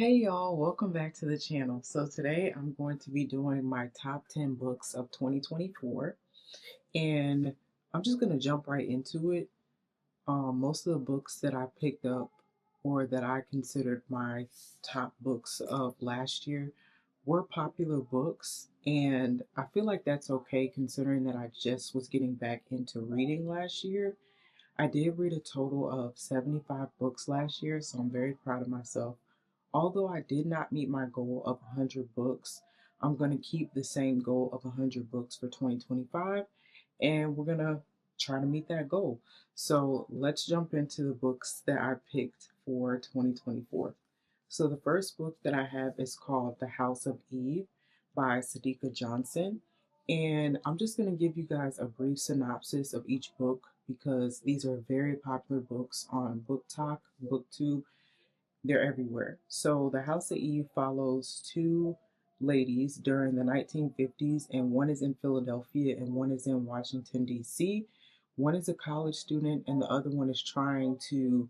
Hey y'all, welcome back to the channel. So today I'm going to be doing my top 10 books of 2024, and I'm just going to jump right into it. Most of the books that I picked up or that I considered my top books of last year were popular books, and I feel like that's okay considering that I just was getting back into reading last year. I did read a total of 75 books last year, so I'm very proud of myself. Although I did not meet my goal of 100 books, I'm going to keep the same goal of 100 books for 2025, and we're going to try to meet that goal. So let's jump into the books that I picked for 2024. So the first book that I have is called The House of Eve by Sadika Johnson. And I'm just going to give you guys a brief synopsis of each book because these are very popular books on Book Talk, BookTube. They're everywhere. So The House of Eve follows two ladies during the 1950s, and one is in Philadelphia and one is in Washington, D.C. One is a college student, and the other one is trying to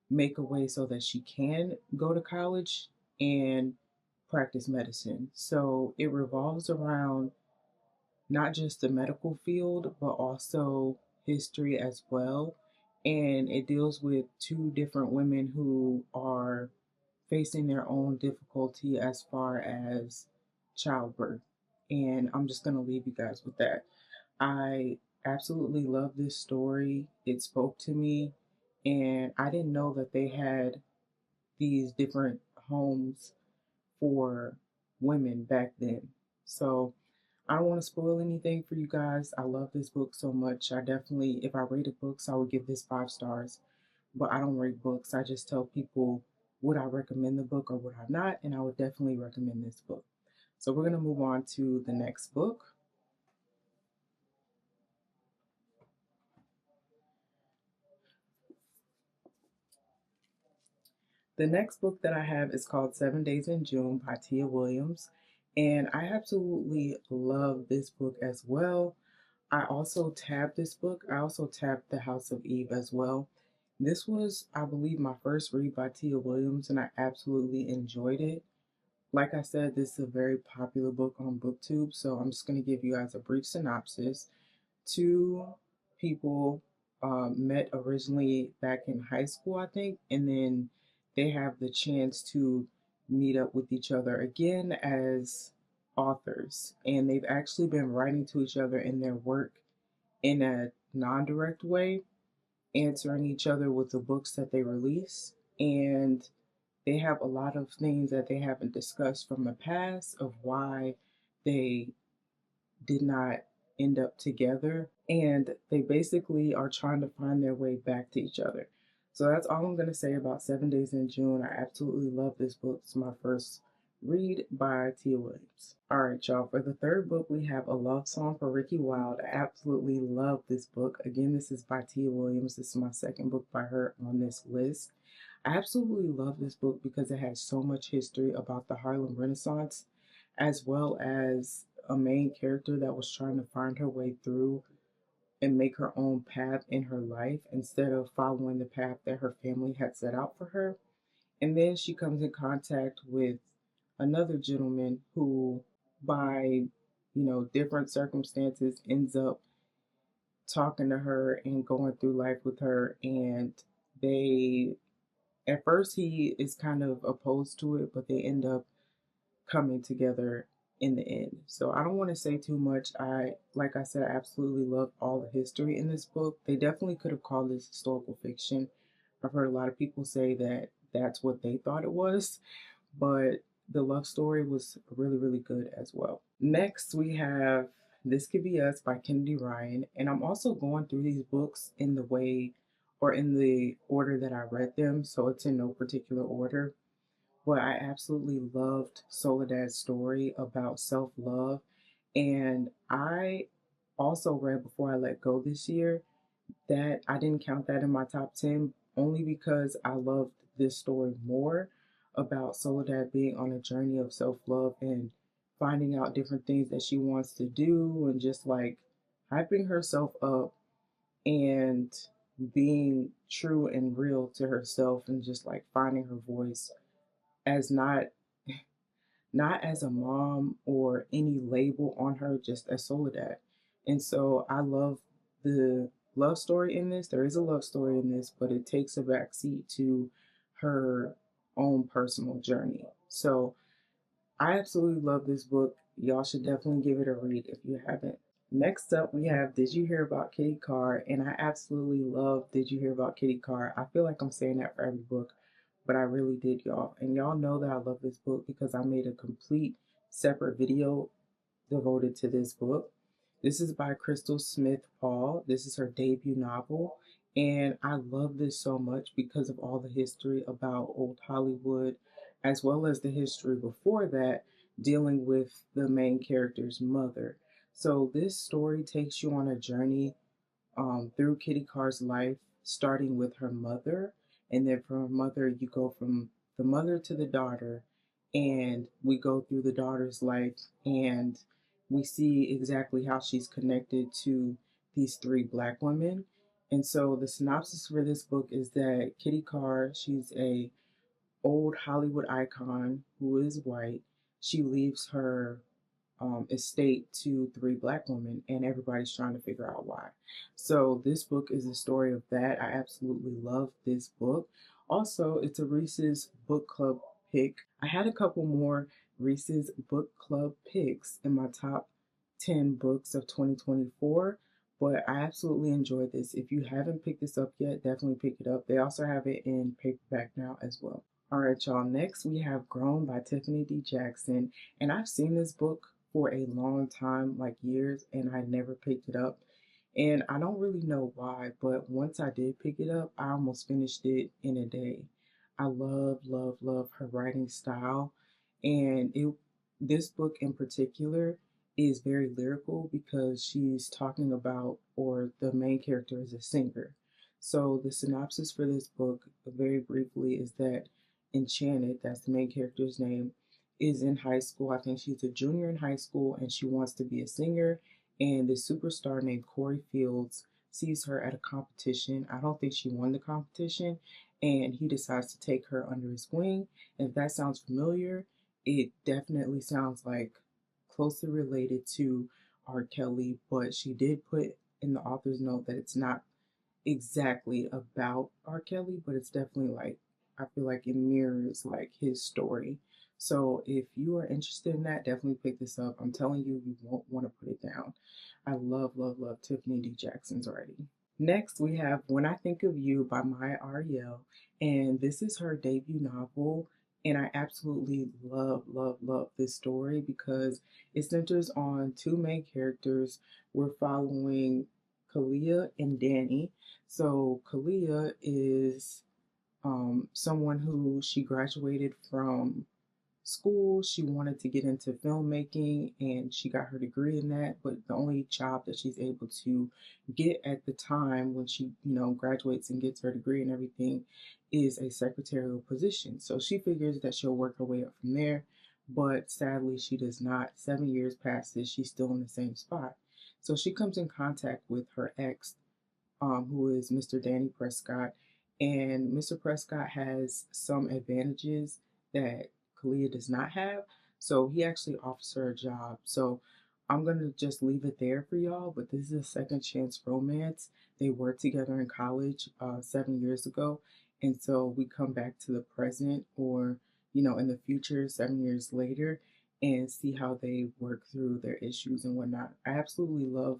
make a way so that she can go to college and practice medicine. So it revolves around not just the medical field, but also history as well. And it deals with two different women who are facing their own difficulty as far as childbirth. And I'm just going to leave you guys with that. I absolutely love this story. It spoke to me, and I didn't know that they had these different homes for women back then. So I don't want to spoil anything for you guys. I love this book so much. I definitely, if I rated books, I would give this 5 stars. But I don't rate books. I just tell people would I recommend the book or would I not, and I would definitely recommend this book. So we're going to move on to the next book. The next book that I have is called 7 Days in June by Tia Williams. And I absolutely love this book as well. I also tabbed this book. I also tabbed The House of Eve as well. This was, I believe, my first read by Tia Williams, and I absolutely enjoyed it. Like I said, this is a very popular book on BookTube, so I'm just going to give you guys a brief synopsis. Two people met originally back in high school, I think, and then they have the chance to meet up with each other again as authors. And they've actually been writing to each other in their work in a non direct way, answering each other with the books that they release. And they have a lot of things that they haven't discussed from the past of why they did not end up together. And they basically are trying to find their way back to each other. So that's all I'm going to say about 7 Days in June. I absolutely love this book. It's my first read by Tia Williams. All right, y'all. For the third book, we have A Love Song for Ricky Wilde. I absolutely love this book. Again, this is by Tia Williams. This is my second book by her on this list. I absolutely love this book because it has so much history about the Harlem Renaissance, as well as a main character that was trying to find her way through and make her own path in her life instead of following the path that her family had set out for her. And then she comes in contact with another gentleman who, by different circumstances, ends up talking to her and going through life with her. And they, at first, he is kind of opposed to it, but they end up coming together in the end. So I don't want to say too much. Like I said, I absolutely love all the history in this book. They definitely could have called this historical fiction. I've heard a lot of people say that that's what they thought it was, but the love story was really, really good as well. Next, we have This Could Be Us by Kennedy Ryan. And I'm also going through these books in the way or in the order that I read them. So it's in no particular order. But I absolutely loved Soledad's story about self love. And I also read Before I Let Go this year that I didn't count that in my top 10 only because I loved this story more about Soledad being on a journey of self love and finding out different things that she wants to do and just like hyping herself up and being true and real to herself and just like finding her voice as not as a mom or any label on her, just as Soledad. And so I love the love story in this. There is a love story in this, but it takes a backseat to her own personal journey. So I absolutely love this book. Y'all should definitely give it a read if you haven't. Next up, we have Did You Hear About Kitty Carr? And I absolutely love Did You Hear About Kitty Carr? I feel like I'm saying that for every book, but I really did, y'all. And y'all know that I love this book because I made a complete separate video devoted to this book. This is by Crystal Smith Paul. This is her debut novel. And I love this so much because of all the history about old Hollywood, as well as the history before that, dealing with the main character's mother. So, this story takes you on a journey through Kitty Carr's life, starting with her mother. And then from her mother, you go from the mother to the daughter, and we go through the daughter's life, and we see exactly how she's connected to these three Black women. And so the synopsis for this book is that Kitty Carr, she's a old Hollywood icon who is white. She leaves her estate to three Black women, and everybody's trying to figure out why. So, this book is a story of that. I absolutely love this book. Also, it's a Reese's Book Club pick. I had a couple more Reese's Book Club picks in my top 10 books of 2024, but I absolutely enjoyed this. If you haven't picked this up yet, definitely pick it up. They also have it in paperback now as well. All right, y'all. Next, we have Grown by Tiffany D. Jackson. And I've seen this book for a long time, like years, and I never picked it up. And I don't really know why, but once I did pick it up, I almost finished it in a day. I love, love, love her writing style. And this book in particular is very lyrical because she's talking about, or the main character is a singer. So the synopsis for this book, very briefly, is that Enchanted, that's the main character's name, is in high school. I think she's a junior in high school and she wants to be a singer. And the superstar named Corey Fields sees her at a competition. I don't think she won the competition. And he decides to take her under his wing. And if that sounds familiar, it definitely sounds like closely related to R. Kelly, but she did put in the author's note that it's not exactly about R. Kelly, but it's definitely like, I feel like it mirrors like his story. So if you are interested in that, definitely pick this up. I'm telling you, you won't want to put it down. I love, love, love Tiffany D. Jackson's writing. Next, we have When I Think of You by Maya Ariel, and this is her debut novel. And I absolutely love, love, love this story because it centers on two main characters. We're following Kalia and Danny. So Kalia is someone who she graduated from school. She wanted to get into filmmaking and she got her degree in that, but the only job that she's able to get at the time when she, graduates and gets her degree and everything is a secretarial position. So she figures that she'll work her way up from there, but sadly she does not. 7 years passes, she's still in the same spot. So she comes in contact with her ex, who is Mr. Danny Prescott. And Mr. Prescott has some advantages that Kalia does not have. So he actually offers her a job. So I'm going to just leave it there for y'all. But this is a second chance romance. They worked together in college 7 years ago. And so we come back to the present or, in the future, 7 years later, and see how they work through their issues and whatnot. I absolutely love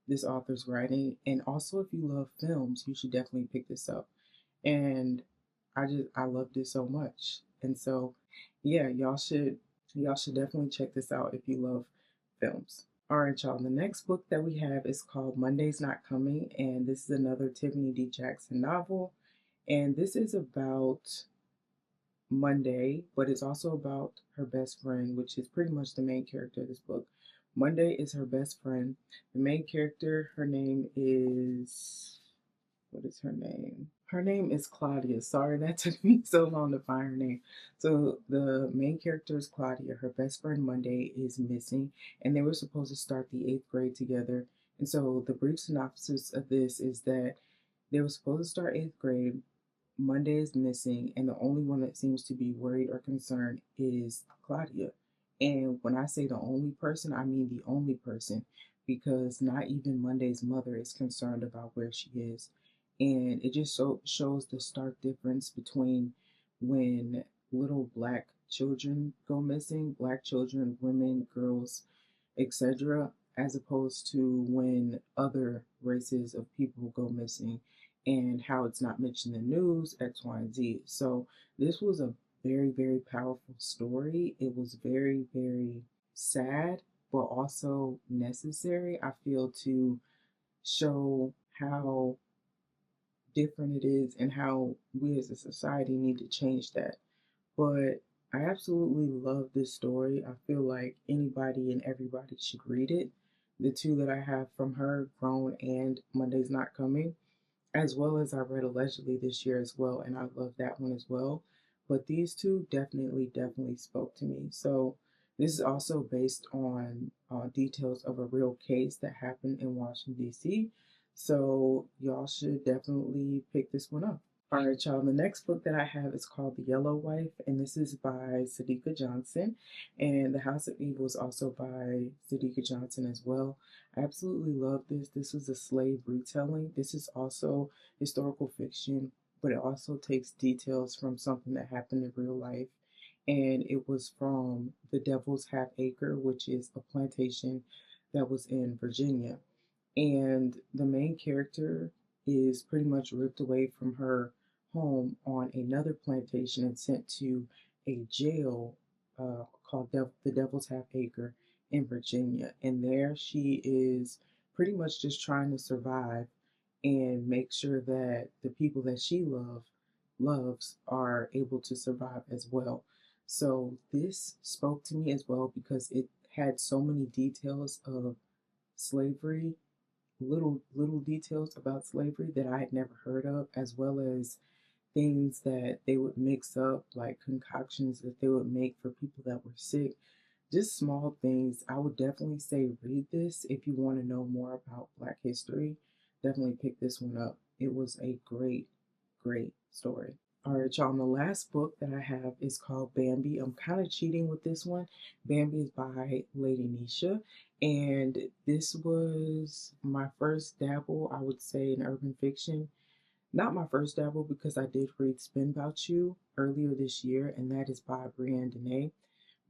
this author's writing. And also, if you love films, you should definitely pick this up. And I loved it so much. And so, yeah, y'all should definitely check this out if you love films. All right, y'all. The next book that we have is called Monday's Not Coming, and this is another Tiffany D. Jackson novel. And this is about Monday, but it's also about her best friend, which is pretty much the main character of this book. Monday is her best friend. The main character, her name is, what is her name? Her name is Claudia. Sorry, that took me so long to find her name. So the main character is Claudia. Her best friend Monday is missing, and they were supposed to start the eighth grade together. And so the brief synopsis of this is that they were supposed to start eighth grade, Monday is missing, and the only one that seems to be worried or concerned is Claudia. And when I say the only person, I mean the only person, because not even Monday's mother is concerned about where she is. And it just shows the stark difference between when little black children go missing, black children, women, girls, etc., as opposed to when other races of people go missing and how it's not mentioned in the news, X, Y, and Z. So this was a very, very powerful story. It was very, very sad, but also necessary, I feel, to show how different it is and how we as a society need to change that. But I absolutely love this story. I feel like anybody and everybody should read it. The two that I have from her, Grown and Monday's Not Coming, as well as I read Allegedly this year as well, and I love that one as well. But these two definitely, definitely spoke to me. So this is also based on details of a real case that happened in Washington, D.C. So y'all should definitely pick this one up. All right, y'all. The next book that I have is called The Yellow Wife, and this is by Sadika Johnson. And The House of Evil is also by Sadika Johnson as well. I absolutely love this. This was a slave retelling. This is also historical fiction, but it also takes details from something that happened in real life. And it was from the Devil's Half Acre, which is a plantation that was in Virginia. And the main character is pretty much ripped away from her home on another plantation and sent to a jail called the Devil's Half Acre in Virginia. And there she is pretty much just trying to survive and make sure that the people that she loves are able to survive as well. So this spoke to me as well because it had so many details of slavery, little details about slavery that I had never heard of, as well as things that they would mix up, like concoctions that they would make for people that were sick. Just small things. I would definitely say read this if you want to know more about Black history. Definitely pick this one up. It was a great, great story. All right, y'all. And the last book that I have is called Bambi. I'm kind of cheating with this one. Bambi is by Lady Nisha. And this was my first dabble, I would say, in urban fiction. Not my first dabble because I did read Spin About You earlier this year, and that is by Brianne Deney.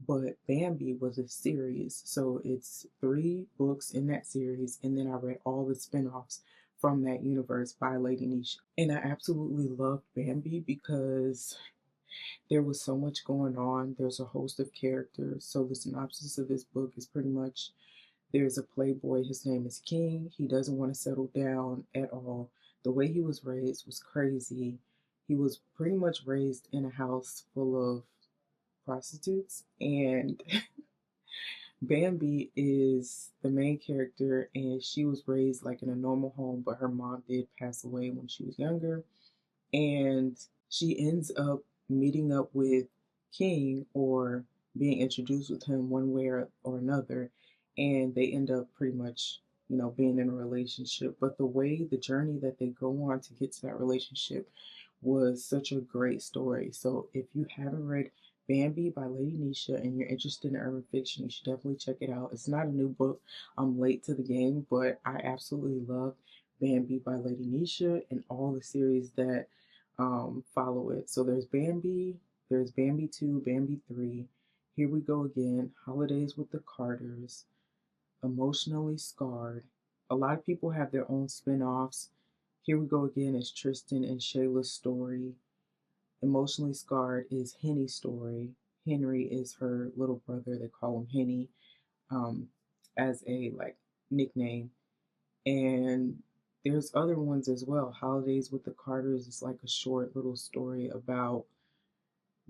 But Bambi was a series, so it's 3 books in that series, and then I read all the spin-offs from that universe by Lady Nisha. And I absolutely loved Bambi because there was so much going on. There's a host of characters. So the synopsis of this book is pretty much there's a playboy, his name is King. He doesn't want to settle down at all. The way he was raised was crazy. He was pretty much raised in a house full of prostitutes, and Bambi is the main character, and she was raised like in a normal home, but her mom did pass away when she was younger. And she ends up meeting up with King or being introduced with him one way or another, and they end up pretty much, being in a relationship. But the way the journey that they go on to get to that relationship was such a great story. So if you haven't read Bambi by Lady Nisha and you're interested in urban fiction, you should definitely check it out. It's not a new book. I'm late to the game, but I absolutely love Bambi by Lady Nisha and all the series that follow it. So there's Bambi 2, Bambi 3, Here We Go Again, Holidays with the Carters, Emotionally Scarred. A lot of people have their own spin offs. Here We Go Again is Tristan and Shayla's story. Emotionally Scarred is Henny's story. Henry is her little brother. They call him Henny um, as a nickname. And there's other ones as well. Holidays with the Carters is like a short little story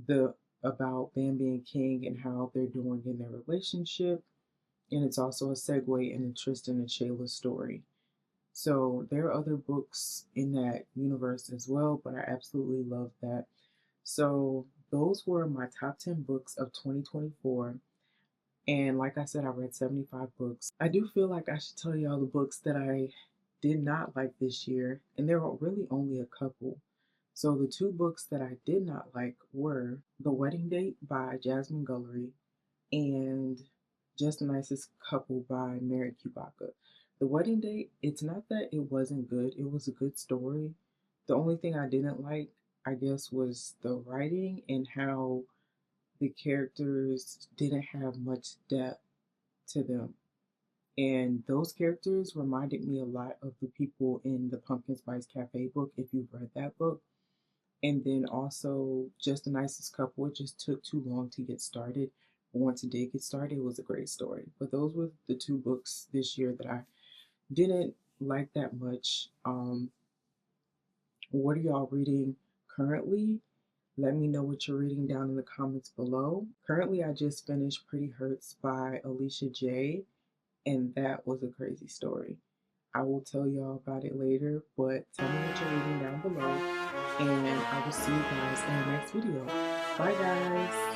the about Bambi and King and how they're doing in their relationship. And it's also a segue into Tristan and Shayla's story. So there are other books in that universe as well, but I absolutely love that. So those were my top 10 books of 2024. And like I said, I read 75 books. I do feel like I should tell you all the books that I did not like this year, and there were really only a couple. So the two books that I did not like were The Wedding Date by Jasmine Gullery and Just the Nicest Couple by Mary Kubaka. The Wedding Date, it's not that it wasn't good, it was a good story. The only thing I didn't like, I guess, was the writing and how the characters didn't have much depth to them. And those characters reminded me a lot of the people in the Pumpkin Spice Cafe book, if you've read that book. And then also, Just the Nicest Couple, it just took too long to get started. But once it did get started, it was a great story. But those were the two books this year that I didn't like that much. What are y'all reading currently? Let me know what you're reading down in the comments below. Currently, I just finished Pretty Hurts by Alicia J, and that was a crazy story. I will tell y'all about it later, but tell me what you're reading down below, and I will see you guys in the next video. Bye, guys.